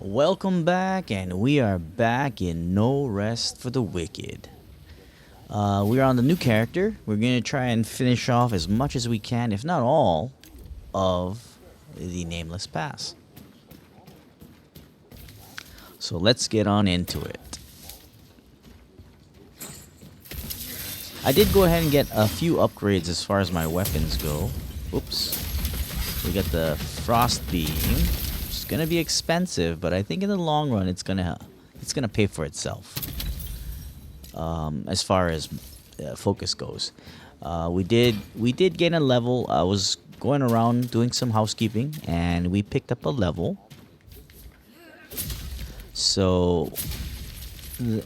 Welcome back, and we are back in No Rest for the Wicked. We're on the new character. We're going to try and finish off as much as we can, if not all, of the Nameless Pass. So let's get on into it. I did go ahead and get a few upgrades as far as my weapons go. Oops. We got the Frost Beam. It's gonna be expensive, but I think in the long run it's gonna pay for itself. As far as focus goes, we did gain a level. I was going around doing some housekeeping, and we picked up a level. So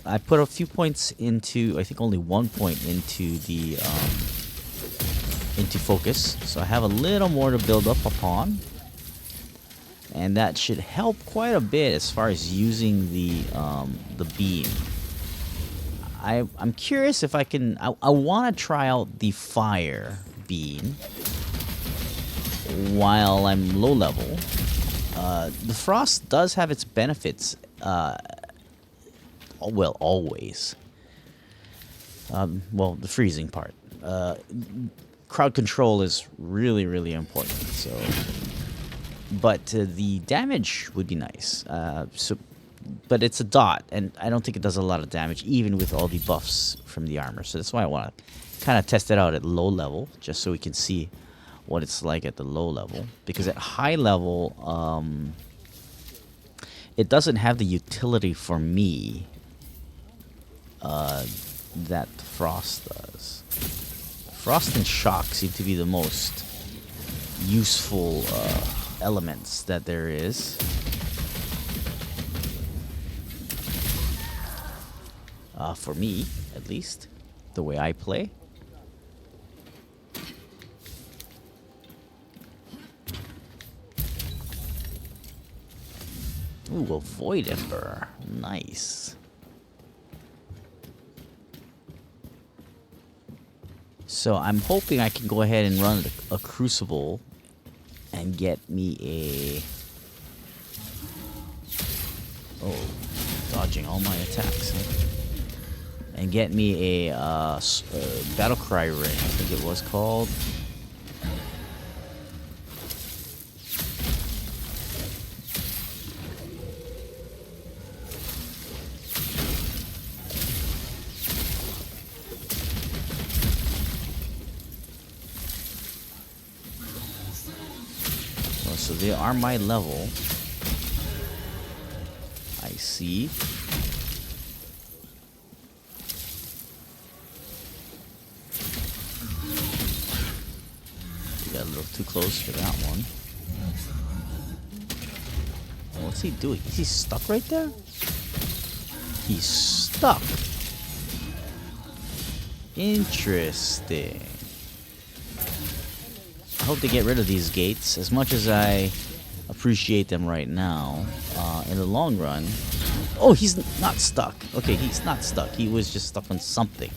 I put a few points into, I think only 1 point into the into focus. So I have a little more to build up upon. And that should help quite a bit as far as using the beam. I'm curious if I can. I want to try out the fire beam while I'm low level. The frost does have its benefits. Well, always. Well, the freezing part. Crowd control is really important. So. But the damage would be nice. But it's a dot, and I don't think it does a lot of damage, even with all the buffs from the armor. So that's why I want to kind of test it out at low level, just so we can see what it's like at the low level. Because at high level, it doesn't have the utility for me that Frost does. Frost and Shock seem to be the most useful elements that there is. For me, at least, the way I play. Ooh, a Void Ember. Nice. So I'm hoping I can go ahead and run a Crucible and get me a... Oh, dodging all my attacks. Huh? And get me a Battlecry ring, I think it was called. Well, so they are my level. I see. Got a little too close for that one. Oh, what's he doing? Is he stuck right there? He's stuck. Interesting. I hope to get rid of these gates. As much as I appreciate them right now, in the long run... Oh, he's not stuck. Okay, he's not stuck. He was just stuck on something.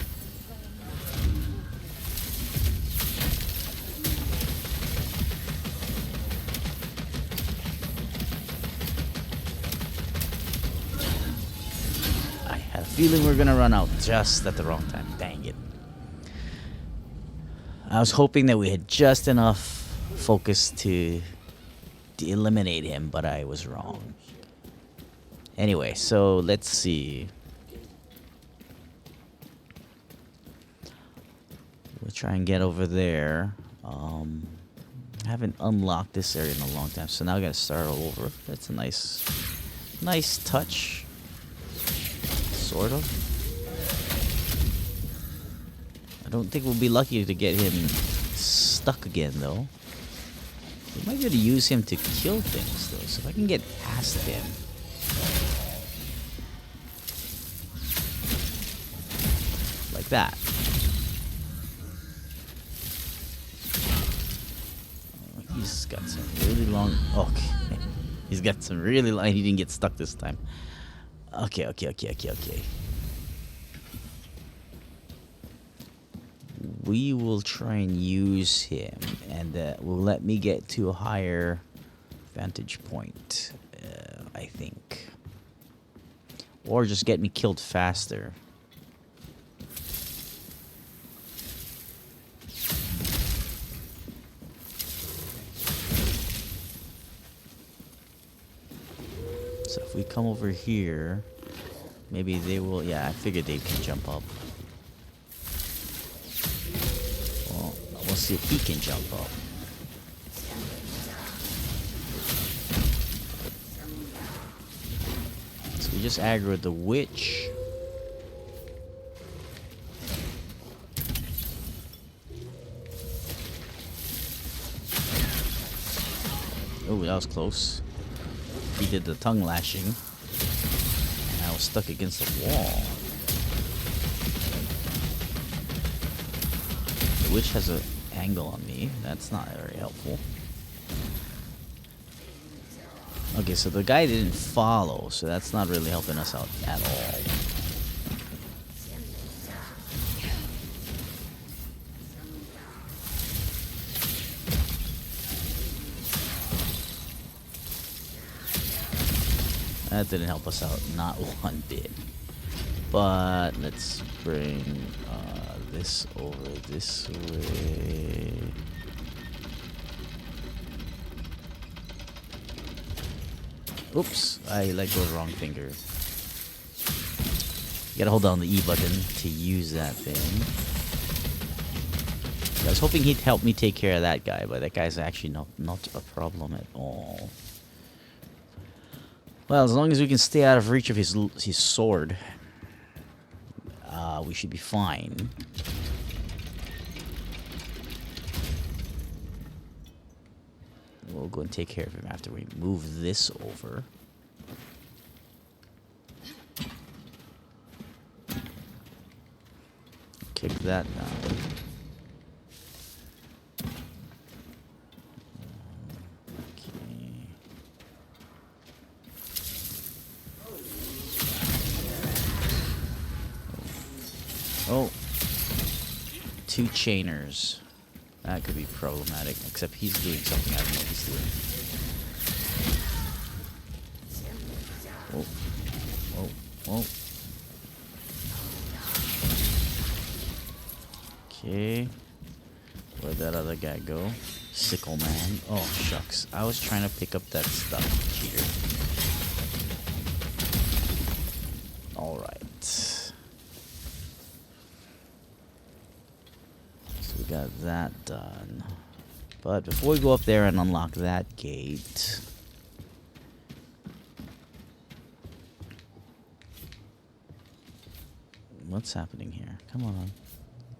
Feeling we're gonna run out just at the wrong time. Dang it. I was hoping that we had just enough focus to eliminate him, but I was wrong. Anyway, so let's see. We'll try and get over there. I haven't unlocked this area in a long time, so now I gotta start all over. That's a nice touch. Sort of. I don't think we'll be lucky to get him stuck again, though. We might be able to use him to kill things, though. So if I can get past him. Like that. Oh, he's got some really long... Okay. He's got some really long... He didn't get stuck this time. Okay. We will try and use him, and will let me get to a higher vantage point, I think. Or just get me killed faster. So if we come over here, maybe they will... Yeah, I figured they can jump up. Well, we'll see if he can jump up. So we just aggroed the witch. Oh, that was close. He did the tongue lashing. And I was stuck against the wall. The witch has an angle on me. That's not very helpful. Okay, so the guy didn't follow, so that's not really helping us out at all. That didn't help us out, not one bit. But let's bring this over this way. Oops, I let go of the wrong finger. You gotta hold down the E button to use that thing. I was hoping he'd help me take care of that guy, but that guy's actually not a problem at all. Well, as long as we can stay out of reach of his sword, we should be fine. We'll go and take care of him after we move this over. Kick that down. Oh, two chainers. That could be problematic, except he's doing something I don't know what he's doing. Oh, oh, oh. Okay. Where'd that other guy go? Sickle man. Oh, shucks. I was trying to pick up that stuff, cheater. Alright. Got that done. But before we go up there and unlock that gate, what's happening here? Come on.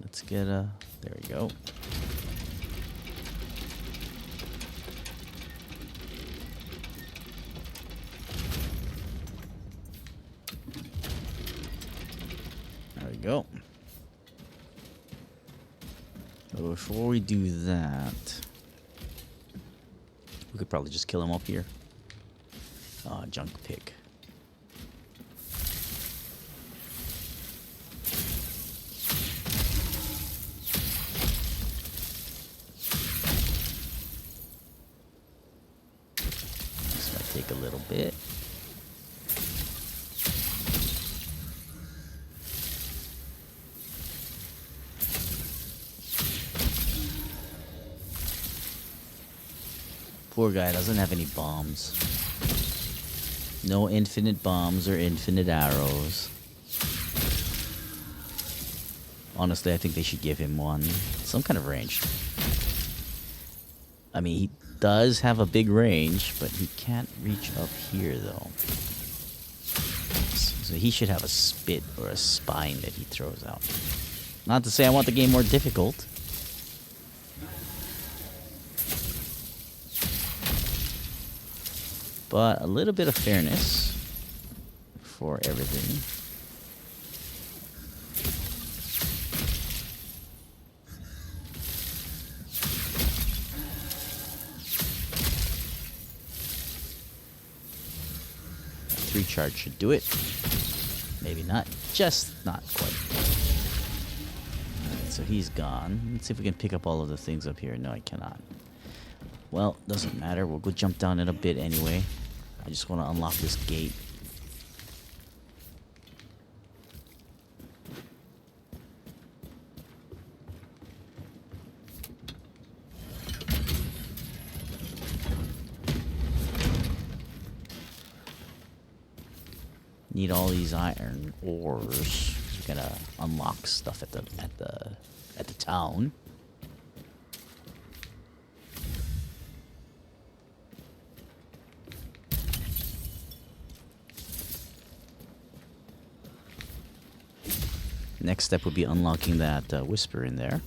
Let's get a... There we go. There we go. So before we do that, we could probably just kill him up here. Junk pick. This might take a little bit. Poor guy doesn't have any bombs. No infinite bombs or infinite arrows. Honestly, I think they should give him one. Some kind of range. I mean, he does have a big range, but he can't reach up here, though. So he should have a spit or a spine that he throws out. Not to say I want the game more difficult. But a little bit of fairness for everything. Three charge should do it. Maybe not. Just not quite. Alright, so he's gone. Let's see if we can pick up all of the things up here. No, I cannot. Well, doesn't matter. We'll go jump down in a bit anyway. I just want to unlock this gate. Need all these iron ores. We're gonna unlock stuff at the town. Next step would be unlocking that whisper in there.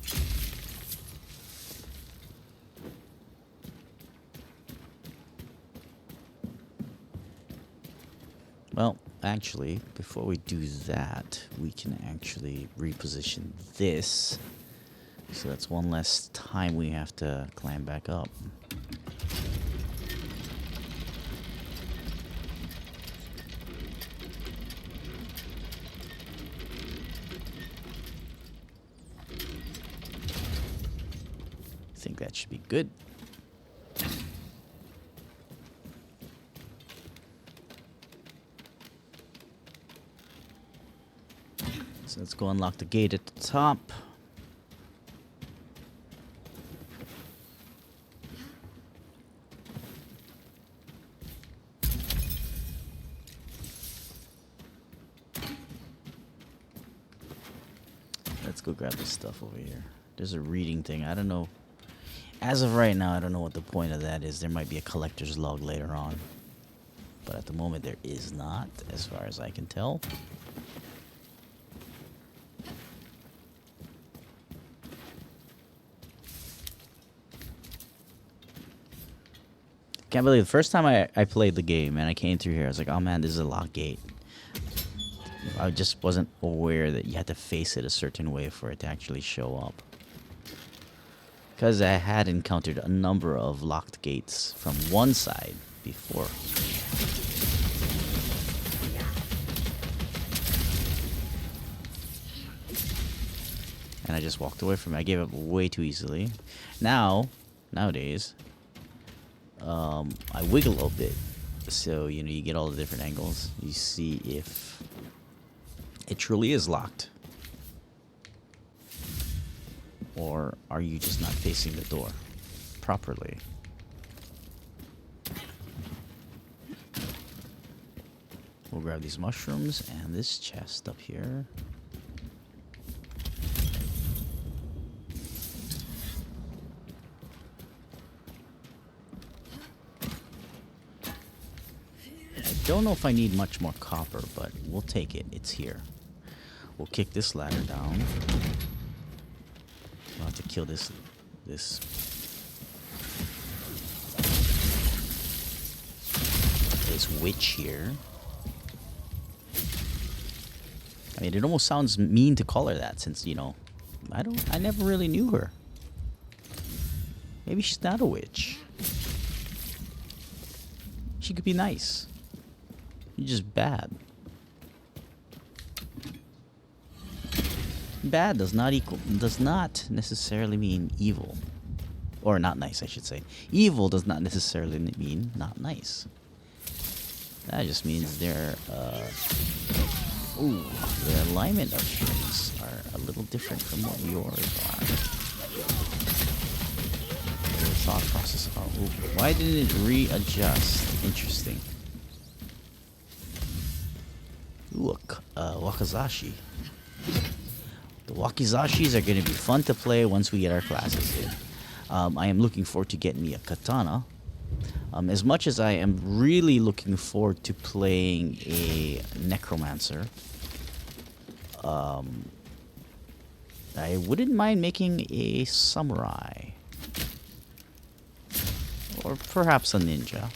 Well, actually, before we do that, we can actually reposition this. So that's one less time we have to climb back up. I think that should be good. So let's go unlock the gate at the top. Let's go grab this stuff over here. There's a reading thing. I don't know. As of right now, I don't know what the point of that is. There might be a collector's log later on. But at the moment, there is not, as far as I can tell. Can't believe the first time I played the game and I came through here, I was like, oh man, this is a lock gate. I just wasn't aware that you had to face it a certain way for it to actually show up. Because I had encountered a number of locked gates from one side before. And I just walked away from it. I gave up way too easily. Nowadays, I wiggle a bit, so you know you get all the different angles. You see if it truly is locked, or are you just not facing the door properly? We'll grab these mushrooms and this chest up here. Don't know if I need much more copper, but we'll take it. It's here. We'll kick this ladder down. We'll have to kill this witch here. I mean, it almost sounds mean to call her that, since, you know, I never really knew her. Maybe she's not a witch. She could be nice. You're just bad. Bad does not necessarily mean evil. Or not nice, I should say. Evil does not necessarily mean not nice. That just means their the alignment of things are a little different from what yours are. Their thought process. Why didn't it readjust? Interesting. Ooh, Wakizashi. The Wakizashis are going to be fun to play once we get our classes in. I am looking forward to getting me a katana. As much as I am really looking forward to playing a necromancer, I wouldn't mind making a samurai. Or perhaps a ninja.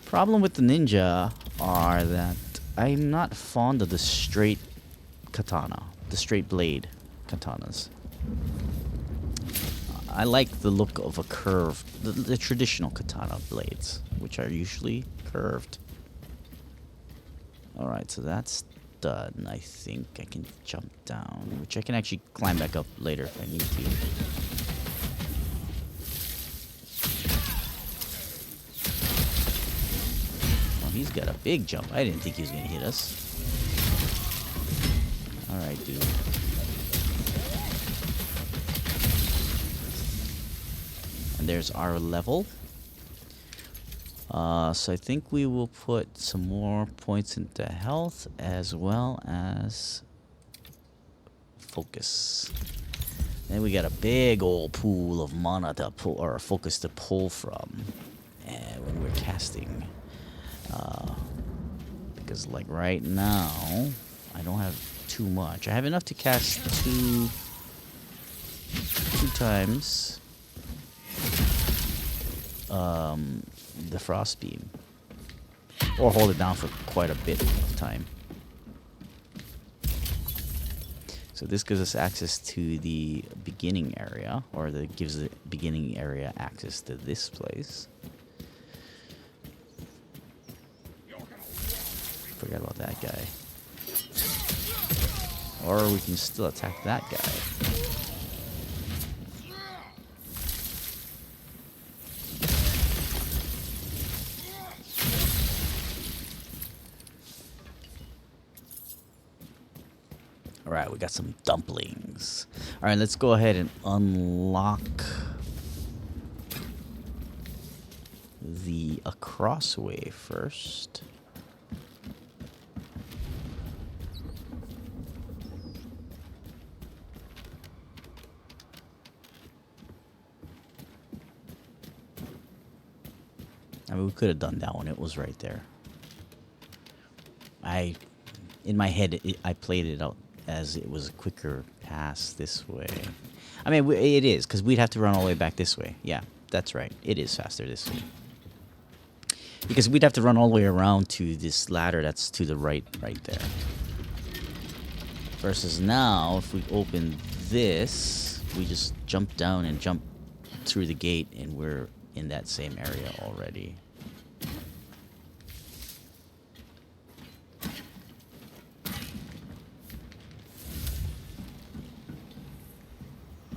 Problem with the ninja are that I'm not fond of the straight katana, the straight blade katanas. I like the look of a curved, the traditional katana blades, which are usually curved. Alright, so that's done. I think I can jump down, which I can actually climb back up later if I need to. Oh, he's got a big jump. I didn't think he was going to hit us. Alright, dude. And there's our level. So I think we will put some more points into health as well as focus. Then we got a big old pool of mana to pull, or focus to pull from, when we're casting. Because like right now, I don't have too much. I have enough to cast two times the frost beam, or hold it down for quite a bit of time. So this gives us access to the beginning area, or gives the beginning area access to this place. Forget about that guy. Or we can still attack that guy. Alright, we got some dumplings. Alright, let's go ahead and unlock the crossway first. I mean, we could have done that one. It was right there. In my head, I played it out as it was a quicker pass this way. I mean, it is, because we'd have to run all the way back this way. Yeah, that's right. It is faster this way. Because we'd have to run all the way around to this ladder that's to the right there. Versus now, if we open this, we just jump down and jump through the gate, and we're in that same area already.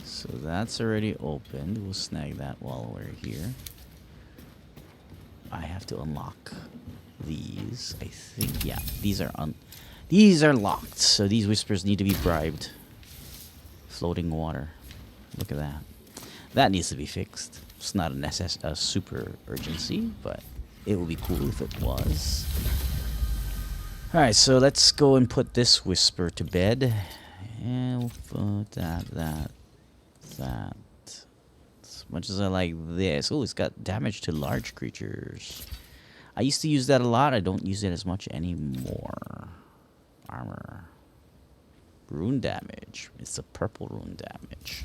So that's already opened. We'll snag that while we're here. I have to unlock these. I think, yeah, these are locked. So these whispers need to be bribed. Floating water. Look at that. That needs to be fixed. It's not a super urgency, but it would be cool if it was. Alright, so let's go and put this whisper to bed. And we'll put that. As much as I like this. Oh, it's got damage to large creatures. I used to use that a lot. I don't use it as much anymore. Armor. Rune damage. It's a purple rune damage.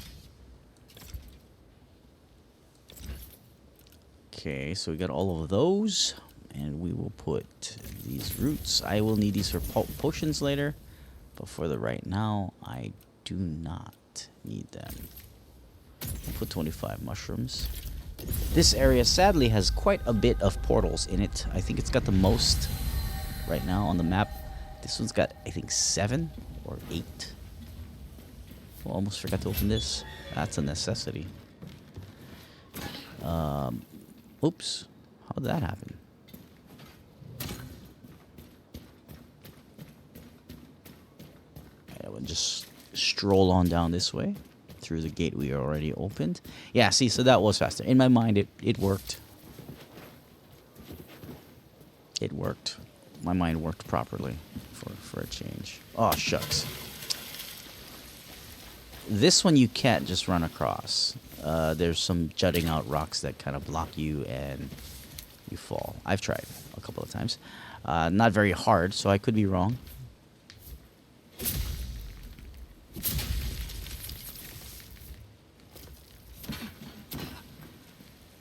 Okay, so we got all of those. And we will put these roots. I will need these for potions later. But for the right now, I do not need them. I'll put 25 mushrooms. This area sadly has quite a bit of portals in it. I think it's got the most right now on the map. This one's got, I think, 7 or 8. Oh, almost forgot to open this. That's a necessity. Oops. How did that happen? I will just stroll on down this way through the gate we already opened. Yeah, see, so that was faster. In my mind, it worked. It worked. My mind worked properly for a change. Oh, shucks. This one you can't just run across. There's some jutting out rocks that kind of block you and you fall. I've tried a couple of times. Not very hard, so I could be wrong.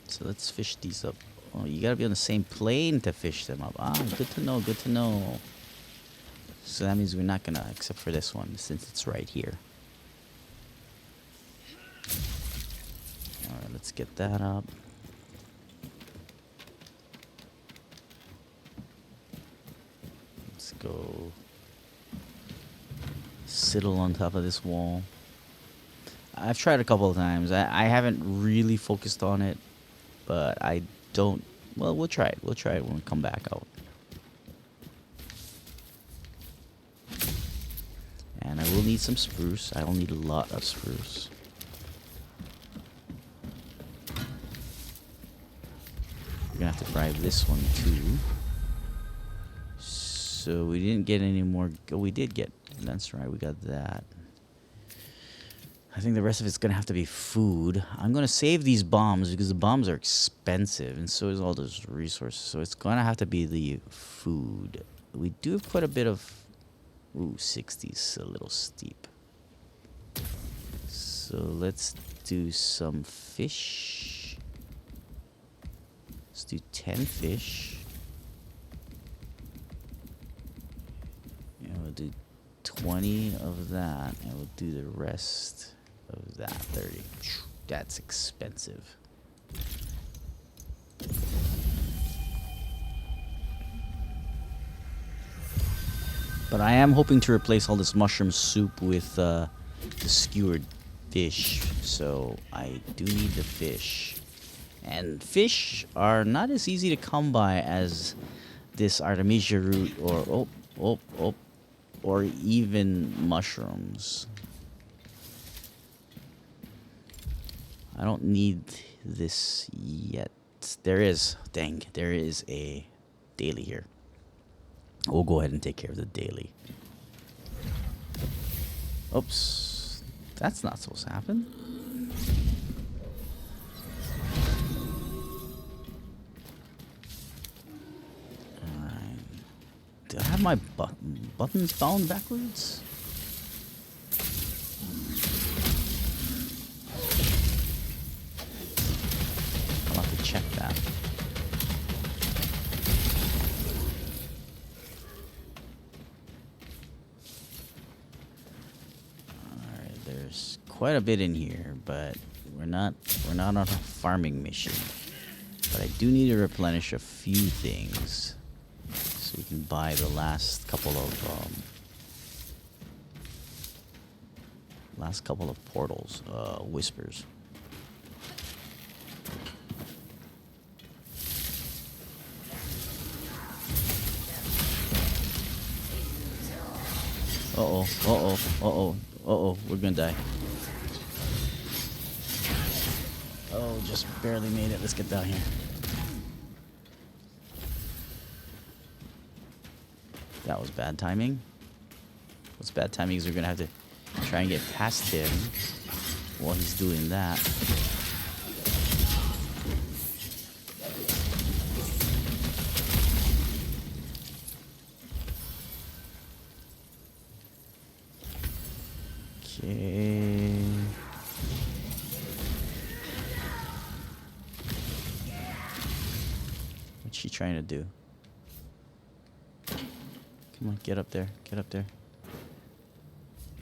So let's fish these up. Oh, you gotta be on the same plane to fish them up. Ah, good to know, good to know. So that means we're not gonna, except for this one, since it's right here. Alright, let's get that up. Let's go sidle on top of this wall. I've tried a couple of times. I haven't really focused on it. But I don't... Well, we'll try it. We'll try it when we come back out. And I will need some spruce. I will need a lot of spruce. We're gonna have to bribe this one too. So we didn't get any more. Oh, we did get. That's right. We got that. I think the rest of it's gonna have to be food. I'm gonna save these bombs because the bombs are expensive, and so is all those resources. So it's gonna have to be the food. We do have quite a bit of. Ooh, 60's a little steep. So let's do some fish. Let's do 10 fish. And we'll do 20 of that, and we'll do the rest of that 30. That's expensive. But I am hoping to replace all this mushroom soup with the skewered fish. So I do need the fish. And fish are not as easy to come by as this Artemisia root or even mushrooms. I don't need this yet. There is a daily here. We'll go ahead and take care of the daily. Oops. That's not supposed to happen. Alright. Do I have my buttons bound backwards? I'll have to check that. There's quite a bit in here, but we're not on a farming mission. But I do need to replenish a few things so we can buy the last couple of portals, whispers. Uh-oh, we're gonna die. Oh, just barely made it. Let's get down here. That was bad timing. What's bad timing is we're gonna have to try and get past him while he's doing that. Okay. What's she trying to do? Come on, get up there. Get up there.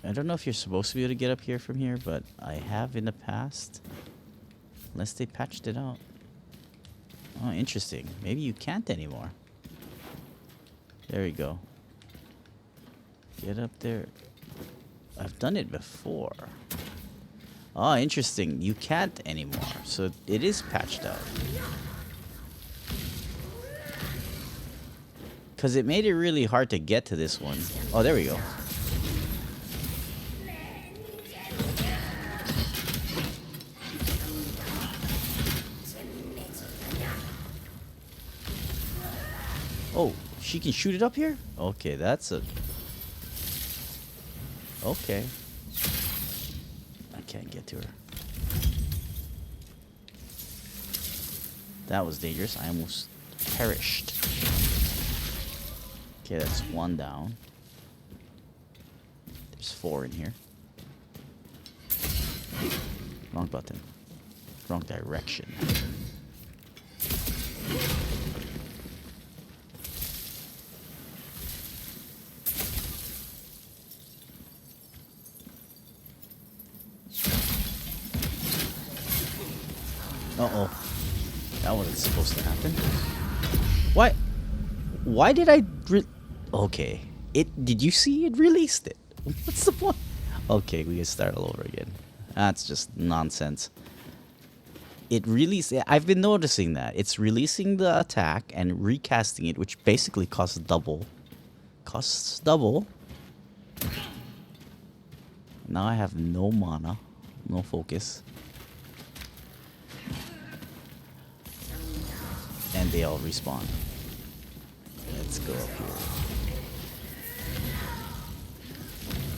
I don't know if you're supposed to be able to get up here from here, but I have in the past. Unless they patched it out. Oh, interesting. Maybe you can't anymore. There we go. Get up there. I've done it before. Oh, interesting. You can't anymore. So it is patched out. Because it made it really hard to get to this one. Oh, there we go. Oh, she can shoot it up here? Okay, that's a... Okay. I can't get to her. That was dangerous. I almost perished. Okay, that's one down. There's 4 in here. Wrong button. Wrong direction. Uh-oh. That wasn't supposed to happen. What? Why did I... Okay. Did you see it released it? What's the point? Okay, we can start all over again. That's just nonsense. It released... I've been noticing that. It's releasing the attack and recasting it, which basically costs double. Costs double. Now I have no mana. No focus. And they all respawn. Let's go up here.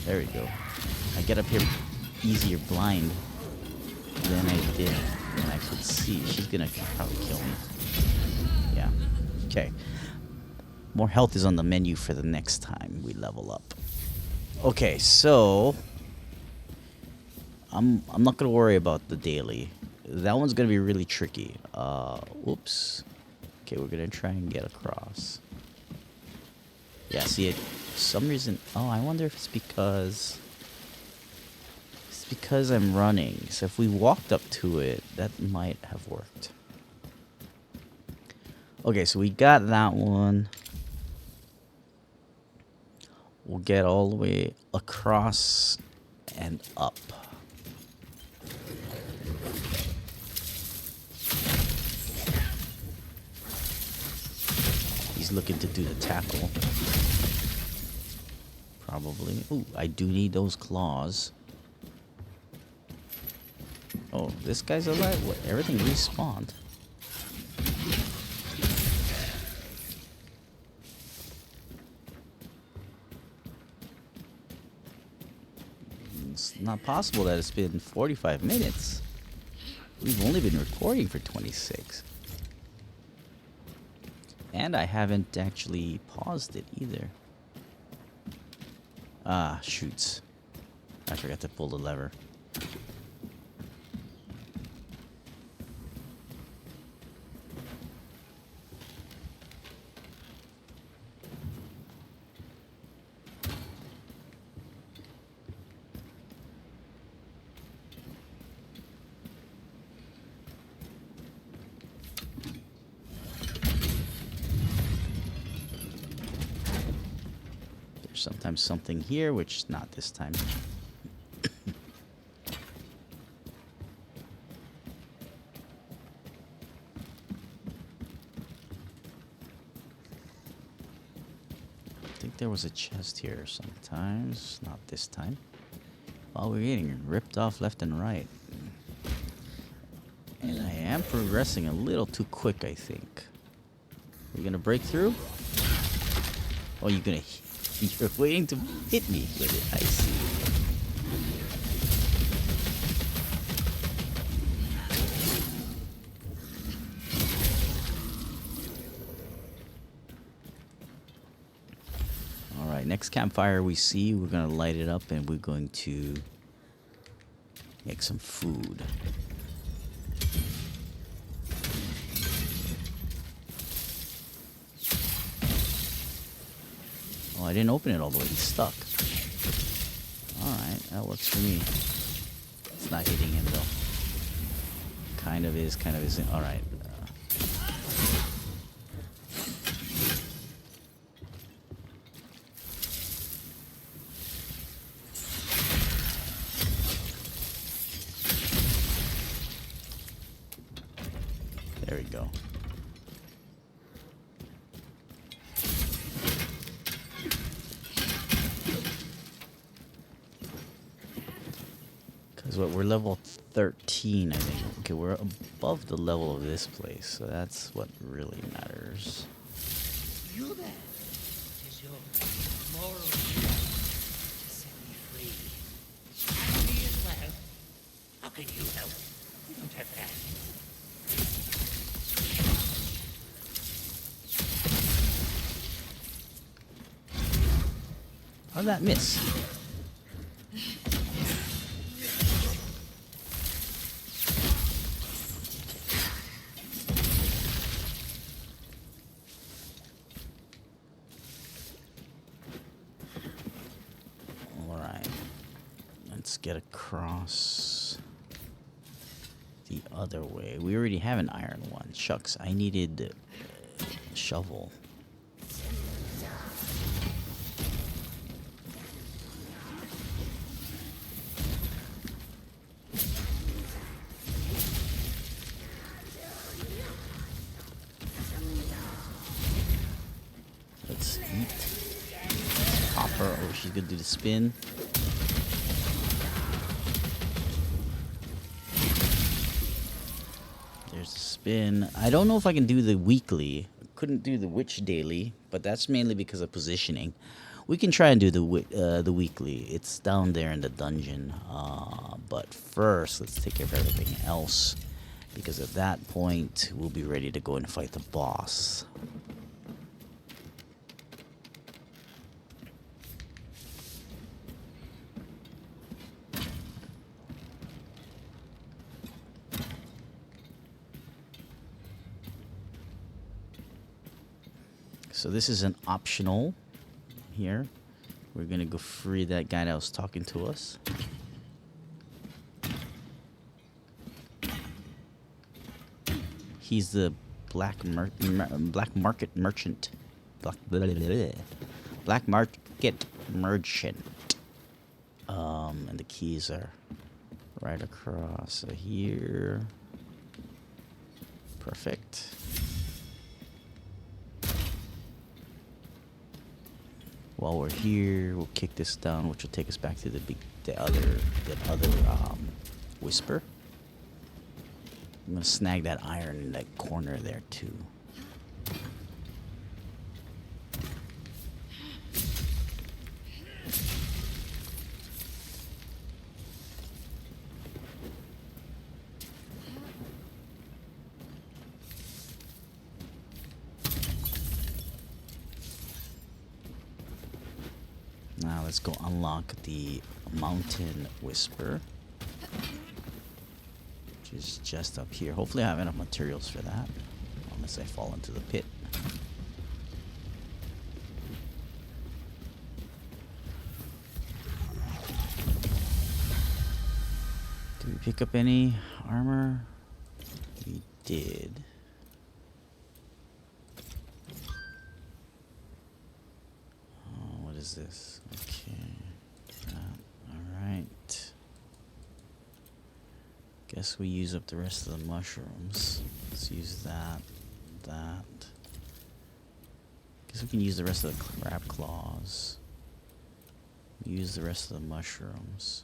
There we go. I get up here easier blind than I did when I could see. She's gonna probably kill me. Yeah. Okay. More health is on the menu for the next time we level up. Okay, so I'm not gonna worry about the daily. That one's gonna be really tricky. Whoops. Okay, we're gonna try and get across. Yeah, see it. For some reason. Oh, I wonder if it's because I'm running. So if we walked up to it, that might have worked. Okay, so we got that one. We'll get all the way across and up. He's looking to do the tackle. Probably. Ooh, I do need those claws. Oh, this guy's alive? What? Everything respawned. It's not possible that it's been 45 minutes. We've only been recording for 26. And I haven't actually paused it either. Ah, shoots. I forgot to pull the lever. Sometimes something here, which not this time. I think there was a chest here sometimes, not this time. Well, we're getting ripped off left and right. And I am progressing a little too quick, I think. We're gonna break through? Oh, you're waiting to hit me with it. I see. Alright, next campfire we see, we're going to light it up and we're going to make some food. Oh, I didn't open it all the way. He's stuck. Alright, that works for me. It's not hitting him, though. Kind of is, kind of isn't. Alright. There we go. What, we're level 13, I think. Okay, we're above the level of this place, so that's what really matters. You there is your moral duty to set me free. And me as well. How can you help? We don't have that. How'd that miss? Get across the other way. We already have an iron one. Shucks, I needed a shovel. Let's eat. Pop her. Oh, she's gonna do the spin. There's been... I don't know if I can do the weekly. Couldn't do the witch daily, but that's mainly because of positioning. We can try and do the weekly. It's down there in the dungeon. But first, let's take care of everything else, because at that point, we'll be ready to go and fight the boss. So this is an optional here. We're gonna go free that guy that was talking to us. He's the black market merchant. Black market merchant. And the keys are right across here. Perfect. While we're here, we'll kick this down, which will take us back to the other whisper. I'm gonna snag that iron in that corner there too. Now let's go unlock the Mountain Whisper, which is just up here. Hopefully I have enough materials for that, unless I fall into the pit. Did we pick up any armor? We did. What is this? Okay. Alright. Guess we use up the rest of the mushrooms. Let's use that. Guess we can use the rest of the crab claws. Use the rest of the mushrooms.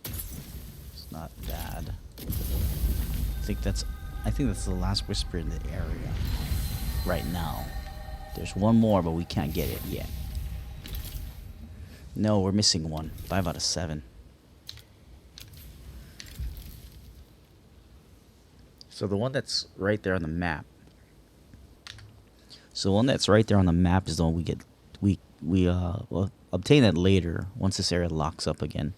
It's not bad. I think that's the last whisper in the area right now. There's one more, but we can't get it yet. No, we're missing one. 5 out of 7. So the one that's right there on the map. So the one that's right there on the map is the one we get. We'll obtain that later once this area locks up again.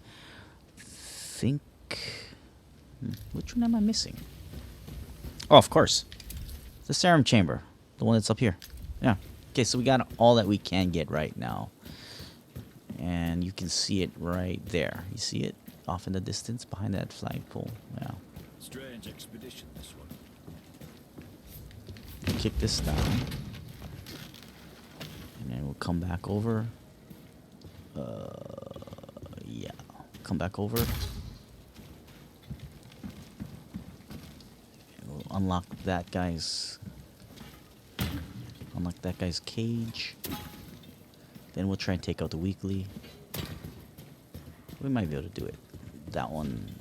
Which one am I missing? Oh, of course, the serum chamber, the one that's up here. Yeah. Okay, so we got all that we can get right now. And you can see it right there. You see it off in the distance behind that flagpole. Yeah. Strange expedition, this one. Kick this down. And then we'll come back over. Yeah. Come back over. And we'll unlock that guy's cage. Then we'll try and take out the weekly. We might be able to do it. That one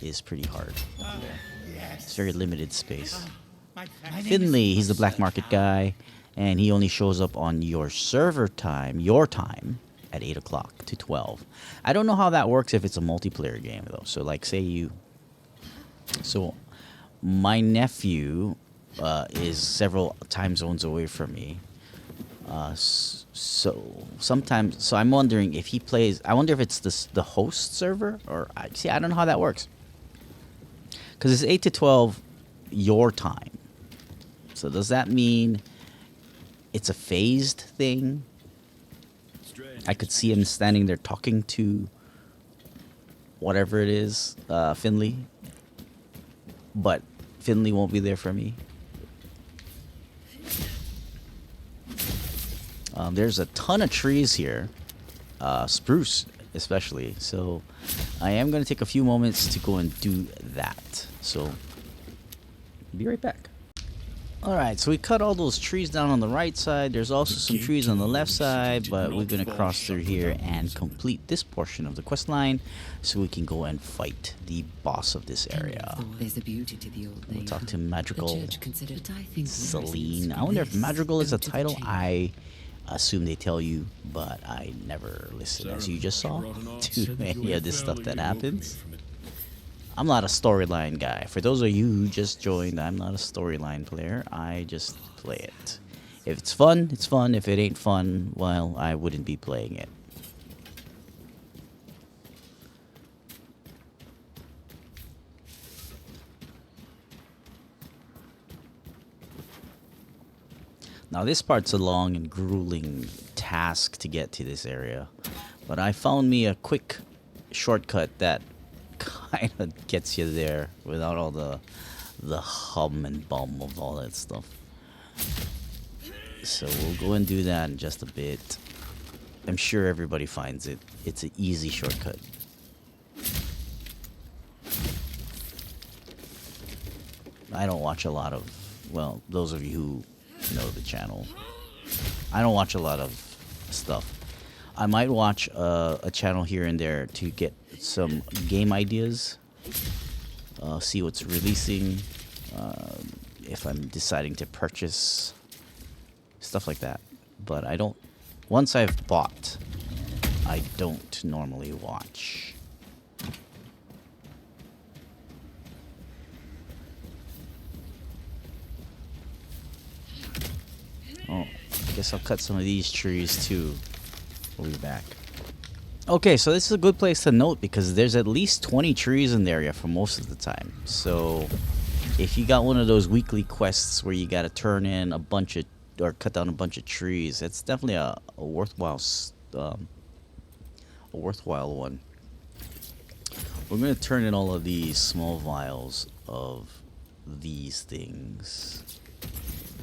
is pretty hard. Yes. It's very limited space. My family. Finley, he's the black market guy, and he only shows up on your server time, at 8 o'clock to 12. I don't know how that works if it's a multiplayer game, though. So, like, So, my nephew is several time zones away from me. So I'm wondering if he plays. I wonder if it's the host server, or I don't know how that works. Because it's 8 to 12 your time. So does that mean it's a phased thing? I could see him standing there talking to whatever it is, Finley. But Finley won't be there for me. There's a ton of trees here, spruce especially. So I am going to take a few moments to go and do that. So be right back. Alright, so we cut all those trees down on the right side. There's also some trees on the left side, but we're going to cross through here and complete this portion of the quest line so we can go and fight the boss of this area. There's a beauty to the old We'll name. talk to The Madrigal church considered, but I think Celine. I wonder if Madrigal is a title. I assume they tell you, but I never listen, as you just saw, to any of this stuff that happens. I'm not a storyline guy. For those of you who just joined, I'm not a storyline player. I just play it. If it's fun, it's fun. If it ain't fun, well, I wouldn't be playing it. Now this part's a long and grueling task to get to this area, but I found me a quick shortcut that kind of gets you there without all the hum and bum of all that stuff. So we'll go and do that in just a bit. I'm sure everybody finds it. It's an easy shortcut. I don't watch a lot of, well, those of you who know the channel, I don't watch a lot of stuff. I might watch a channel here and there to get some game ideas, see what's releasing, if I'm deciding to purchase, stuff like that. But I don't, once I've bought, I don't normally watch. Oh, I guess I'll cut some of these trees too. We'll be back. Okay, so this is a good place to note because there's at least 20 trees in the area for most of the time. So if you got one of those weekly quests where you got to turn in a bunch of, or cut down a bunch of trees, it's definitely a worthwhile one. We're going to turn in all of these small vials of these things.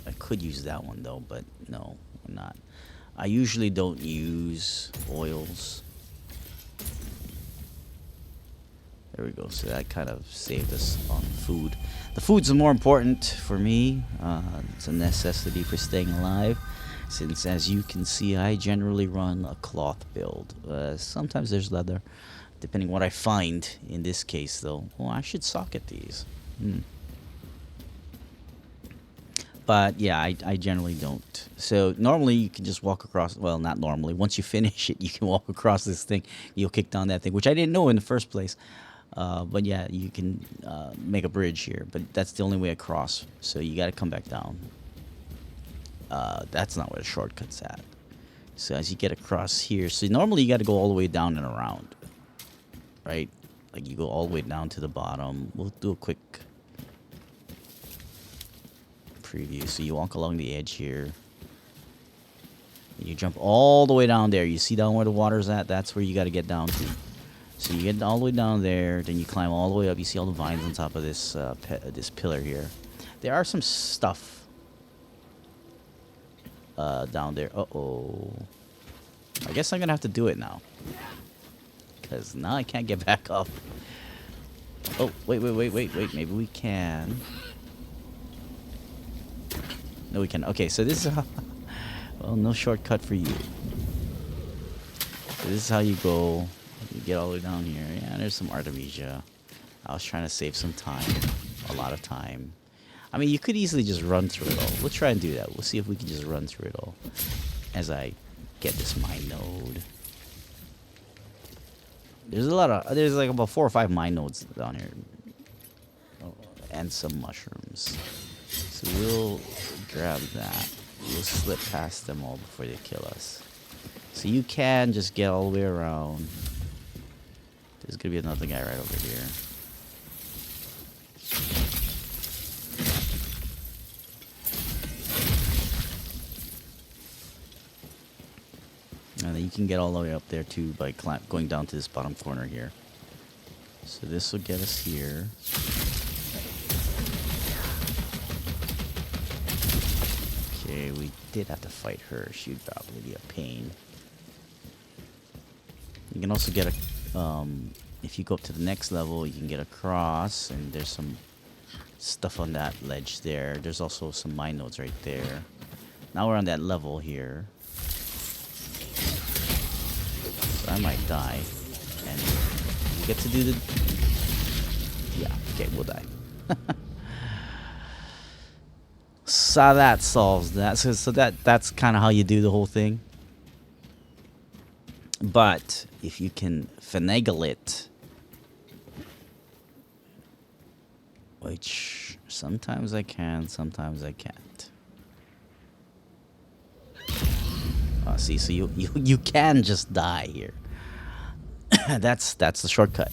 I could use that one though, but no, I'm not. I usually don't use oils. There we go. So that kind of saved us on food. The food's more important for me. It's a necessity for staying alive. Since, as you can see, I generally run a cloth build. Sometimes there's leather, depending what I find. In this case, though, well, I should socket these. But yeah, I generally don't. So normally you can just walk across. Well, not normally. Once you finish it, you can walk across this thing. You'll kick down that thing, which I didn't know in the first place. But yeah, you can make a bridge here, but that's the only way across. So you got to come back down. That's not where the shortcut's at. So as you get across here, so normally you got to go all the way down and around, right? Like you go all the way down to the bottom. We'll do a quick preview. So you walk along the edge here. You jump all the way down there. You see down where the water's at? That's where you got to get down to. So you get all the way down there, then you climb all the way up. You see all the vines on top of this this pillar here. There are some stuff down there. Uh-oh. I guess I'm going to have to do it now. Because now I can't get back up. Oh, wait. Maybe we can. No, we can. Okay, so this is how... Well, no shortcut for you. So this is how you go. You get all the way down here. Yeah, there's some Artemisia. I was trying to save some time. A lot of time. I mean, you could easily just run through it all. We'll try and do that. We'll see if we can just run through it all. As I get this mine node. There's a lot of... There's like about 4 or 5 mine nodes down here. Oh, and some mushrooms. So we'll grab that. We'll slip past them all before they kill us. So you can just get all the way around. There's gonna be another guy right over here. And then you can get all the way up there too by going down to this bottom corner here. So this will get us here. Okay, we did have to fight her. She would probably be a pain. You can also get a... if you go up to the next level, you can get across, and there's some stuff on that ledge there. There's also some mine nodes right there. Now we're on that level here. So I might die. And we get to do the... Yeah, okay, we'll die. So that solves that. So that's kind of how you do the whole thing. But if you can finagle it, which sometimes I can, sometimes I can't. See, so you can just die here. that's the shortcut.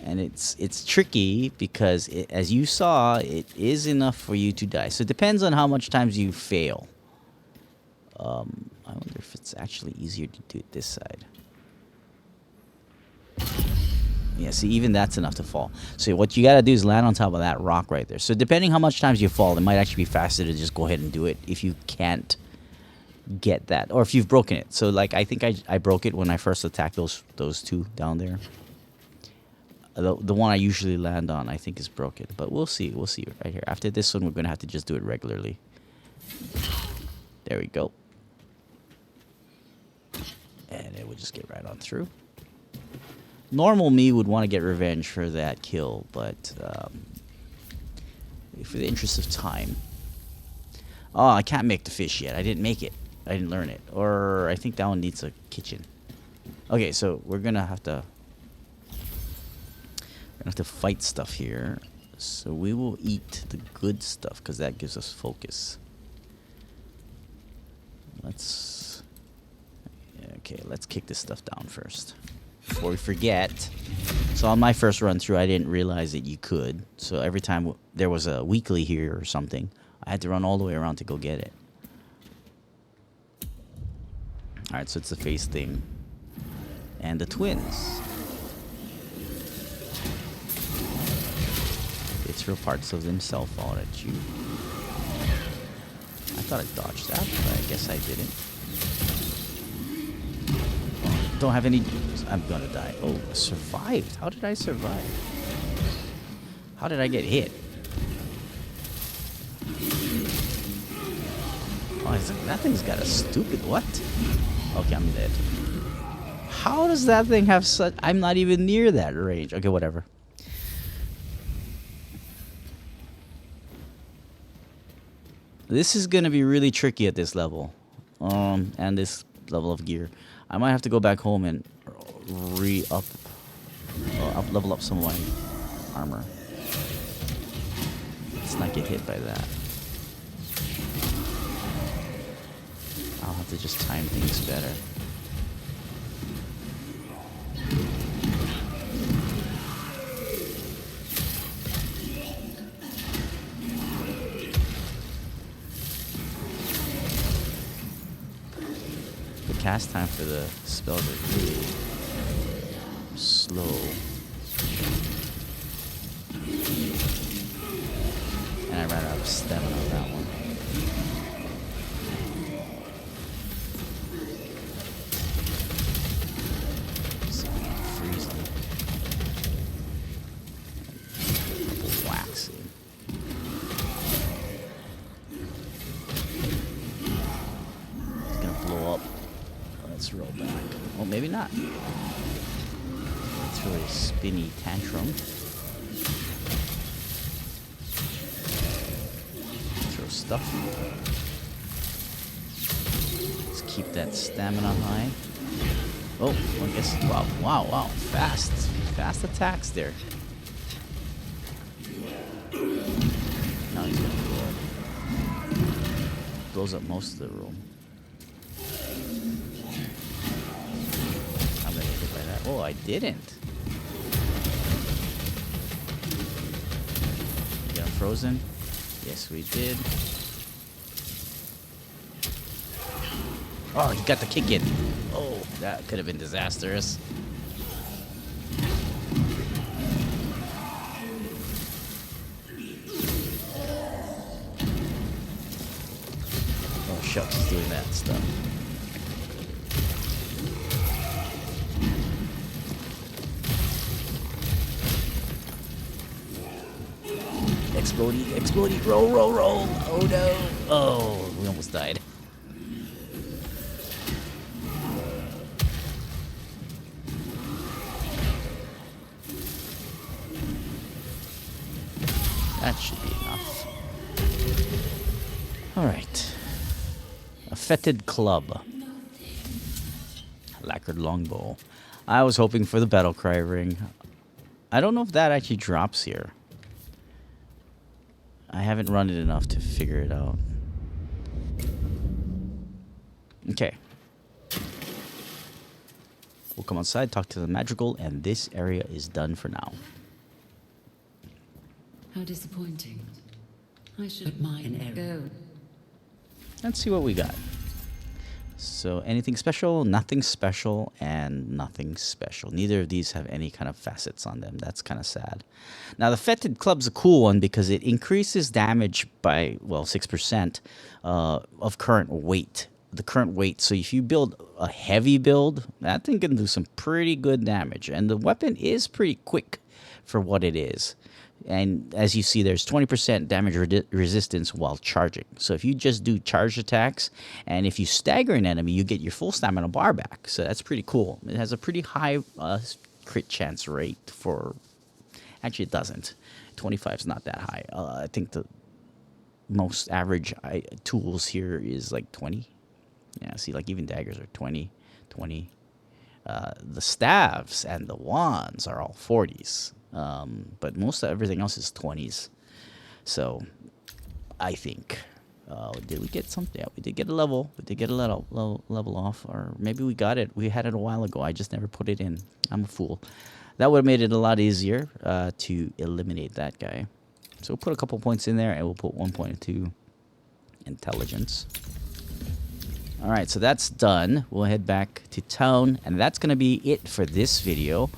And it's tricky because as you saw, it is enough for you to die. So it depends on how much times you fail. I wonder if it's actually easier to do it this side. Yeah, see, even that's enough to fall. So what you gotta do is land on top of that rock right there. So depending how much times you fall, it might actually be faster to just go ahead and do it if you can't get that, or if you've broken it. So like I think I broke it when I first attacked those two down there. The one I usually land on, I think, is broken. But we'll see. We'll see right here. After this one, we're going to have to just do it regularly. There we go. And it would just get right on through. Normal me would want to get revenge for that kill, but for the interest of time. Oh, I can't make the fish yet. I didn't make it. I didn't learn it. Or I think that one needs a kitchen. Okay, so we're going to have to... fight stuff here, so we will eat the good stuff because that gives us focus. Let's kick this stuff down first before we forget. So on my first run through, I didn't realize that you could. So every time there was a weekly here or something, I had to run all the way around to go get it. All right, so it's the face thing and the twins. They throw parts of themselves out at you. I thought I dodged that, but I guess I didn't. Don't have any... I'm gonna die. Oh, I survived. How did I survive? How did I get hit? Oh, that thing's got a stupid... What? Okay, I'm dead. How does that thing have such... I'm not even near that range. Okay, whatever. This is going to be really tricky at this level. And this level of gear. I might have to go back home and level up some of my armor. Let's not get hit by that. I'll have to just time things better. The cast time for the spells are really slow. And I ran out of stamina on that one. So freeze them. Couple waxing. It's gonna blow up. Let's roll back. Oh, maybe not. Let's throw a spinny tantrum. Throw stuff. Let's keep that stamina high. Oh, well, I guess. Wow. Fast attacks there. Now he's gonna blow up. Blows up most of the room. I'm gonna get hit by that. Oh, I didn't. Get him frozen? Yes, we did. Oh, you got the kick in. Oh, that could have been disastrous. Oh, shucks, he's doing that stuff. Explodey, explodey, roll, roll, roll. Oh no. Oh, we almost died. That should be enough. Alright. A fetid club. Lacquered longbow. I was hoping for the battle cry ring. I don't know if that actually drops here. I haven't run it enough to figure it out. Okay. We'll come outside, talk to the madrigal, and this area is done for now. How disappointing. I should admire an error. Go. Let's see what we got. So anything special, nothing special, and nothing special. Neither of these have any kind of facets on them. That's kind of sad. Now the fetid club's a cool one because it increases damage by, well, 6% of current weight. The current weight. So if you build a heavy build, that thing can do some pretty good damage. And the weapon is pretty quick for what it is. And as you see, there's 20% damage resistance while charging. So if you just do charge attacks, and if you stagger an enemy, you get your full stamina bar back. So that's pretty cool. It has a pretty high crit chance rate for... Actually, it doesn't. 25 is not that high. I think the most average tools here is like 20. Yeah, see, like even daggers are 20, 20. The staves and the wands are all 40s. But most of everything else is 20s. So, I think. Did we get something? Yeah, we did get a level. We did get a level off. Or maybe we got it. We had it a while ago. I just never put it in. I'm a fool. That would have made it a lot easier to eliminate that guy. So we'll put a couple points in there, and we'll put 1 point into intelligence. Alright, so that's done. We'll head back to town, and that's going to be it for this video.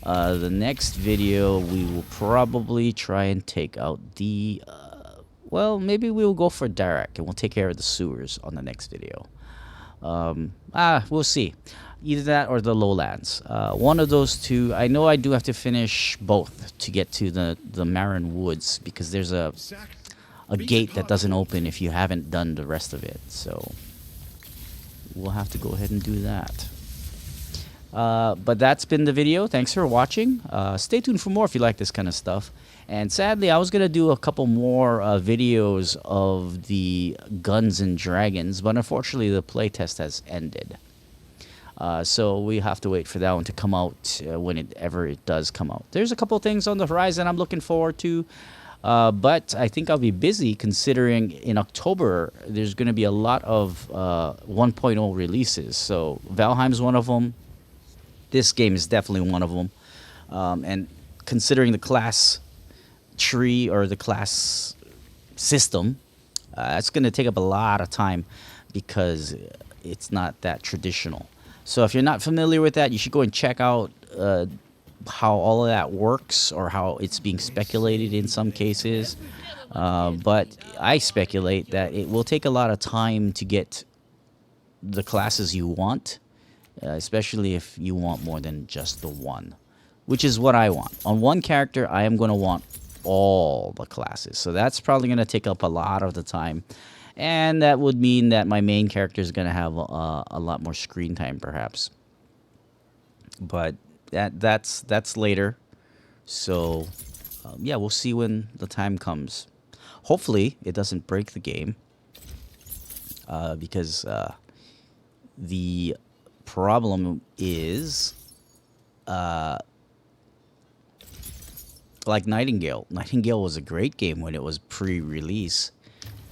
The next video, we will probably try and take out the... well, maybe we'll go for Darak, and we'll take care of the sewers on the next video. We'll see. Either that or the lowlands. One of those two. I know I do have to finish both to get to the Marin Woods, because there's a gate that doesn't open if you haven't done the rest of it. So we'll have to go ahead and do that. But that's been the video. Thanks for watching. Stay tuned for more if you like this kind of stuff. And sadly, I was going to do a couple more videos of the Guns and Dragons, but unfortunately the playtest has ended. So we have to wait for that one to come out whenever it does come out. There's a couple things on the horizon I'm looking forward to. But I think I'll be busy considering in October there's going to be a lot of 1.0 releases. So Valheim's one of them. This game is definitely one of them. And considering the class tree or the class system, it's going to take up a lot of time because it's not that traditional. So if you're not familiar with that, you should go and check out how all of that works, or how it's being speculated in some cases. But I speculate that it will take a lot of time to get the classes you want, especially if you want more than just the one, which is what I want. On one character, I am going to want all the classes. So that's probably going to take up a lot of the time. And that would mean that my main character is going to have a lot more screen time, perhaps. But that's later. So, yeah, we'll see when the time comes. Hopefully, it doesn't break the game. Because the problem is... like Nightingale. Nightingale was a great game when it was pre-release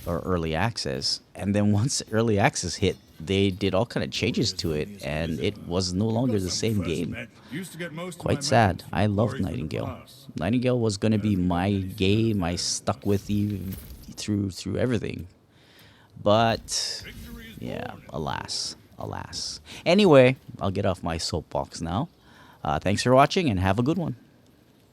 or early access, and then once early access hit, they did all kind of changes to it, and it was no longer the same game. Quite sad. I loved Nightingale. Nightingale was going to be my game. I stuck with you through everything, but yeah, alas. Anyway, I'll get off my soapbox now. Thanks for watching, and have a good one.